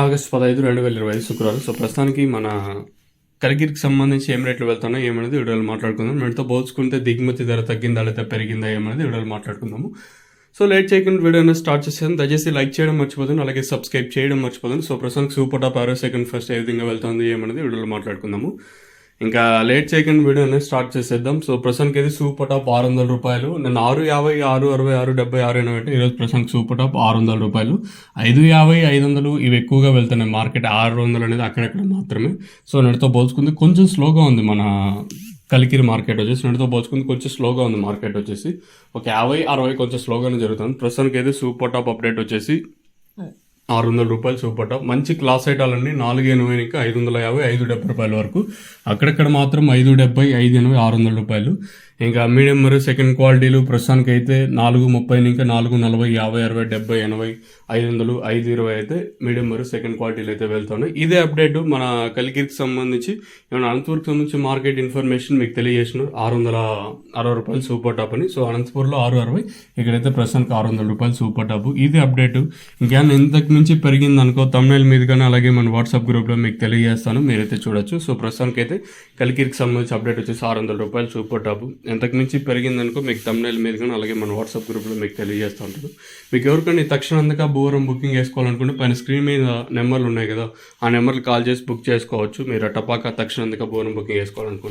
August 15, 2025 శుక్రవారం. So ప్రస్తుతానికి మన కలికిరికి సంబంధించి ఏం రేట్లు వెళ్తున్నాయో ఏమనేది వీడియోలో మాట్లాడుకుందాం. వీటితో పోల్చుకుంటే దిగుమతి ధర తగ్గిందా లేదా పెరిగిందా ఏమనేది వీడియోలో మాట్లాడుకుందాము. సో లేట్ చేయకుండా వీడియోని స్టార్ట్ చేసాను. దయచేసి లైక్ చేయడం మర్చిపోతుంది, అలాగే సబ్స్క్రైబ్ చేయడం మర్చిపోతుంది. సో ప్రస్తుతానికి సూపర్ టాప్ ఆరో సెకండ్ ఫస్ట్ ఏ విధంగా వెళ్తుంది ఏమనేది వీడియోలో మాట్లాడుకుందాము. ఇంకా లేట్ చేయకుండా వీడియోని స్టార్ట్ చేసేద్దాం. సో ప్రస్తుతానికి అయితే సూపర్ టాప్ 600 రూపాయలు. నేను 650, 660, 670, 680 ఈరోజు ప్రస్తుతానికి సూపర్ టాప్ 600 రూపాయలు. 550, 500 ఇవి ఎక్కువగా వెళ్తున్నాయి. మార్కెట్ 600 అనేది అక్కడక్కడ మాత్రమే. సో నేటితో పోల్చుకుంది కొంచెం స్లోగా ఉంది మన కలికిరి మార్కెట్ వచ్చేసి. నేటితో పోల్చుకుంది కొంచెం స్లోగా ఉంది మార్కెట్ వచ్చేసి. ఒక 50, 60 కొంచెం స్లోగానే జరుగుతుంది. ప్రస్తుతానికి అయితే సూపర్ టాప్ అప్డేట్ వచ్చేసి 600 రూపాయలు సూపర్ టాప్. మంచి క్లాస్ ఐటాలన్నీ 480 ఇంకా 550, 570 రూపాయల వరకు. అక్కడక్కడ మాత్రం 570, 580, 600 రూపాయలు. ఇంకా మీడియం మరియు సెకండ్ క్వాలిటీలు ప్రస్తుతానికి అయితే 430 ఇంకా 440, 50, 60, 70, 80, 500, 520 అయితే మీడియం మరియు సెకండ్ క్వాలిటీలు అయితే వెళ్తున్నాయి. ఇదే అప్డేట్ మన కలికిరికి సంబంధించి ఏమైనా అనంతపూర్కి సంబంధించి మార్కెట్ ఇన్ఫర్మేషన్ మీకు తెలియజేసిన 660 రూపాయలు సూపర్ టాప్ అని. సో అనంతపూర్లో 660, ఇక్కడైతే ప్రస్తుతానికి 600 రూపాయలు సూపర్ టాప్. ఇదే అప్డేట్. ఇంకేమైనా ఇంతకు మించి పెరిగింది అనుకో తమ్నైల్ మీద కానీ అలాగే మన వాట్సాప్ గ్రూప్లో మీకు తెలియజేస్తాను, మీరైతే చూడొచ్చు. సో ప్రస్తుతానికి అయితే కలికిరికి సంబంధించి అప్డేట్ వచ్చేసి 600 రూపాయలు సూపర్ టాప్. ఎంతకు మించి పెరిగిందనుకో మీకు తమ్నైల్ మీద కానీ అలాగే మన వాట్సాప్ గ్రూప్లో మీకు తెలియజేస్తూ ఉంటారు. మీకు ఎవరికైనా తక్షణందుగా భూవరం బుకింగ్ చేసుకోవాలనుకుంటే పైన స్క్రీన్ మీద నెంబర్లు ఉన్నాయి కదా, ఆ నెంబర్లు కాల్ చేసి బుక్ చేసుకోవచ్చు. మీరు టపాకా తక్షణందుగా భూవరం బుకింగ్ చేసుకోవాలనుకుంటే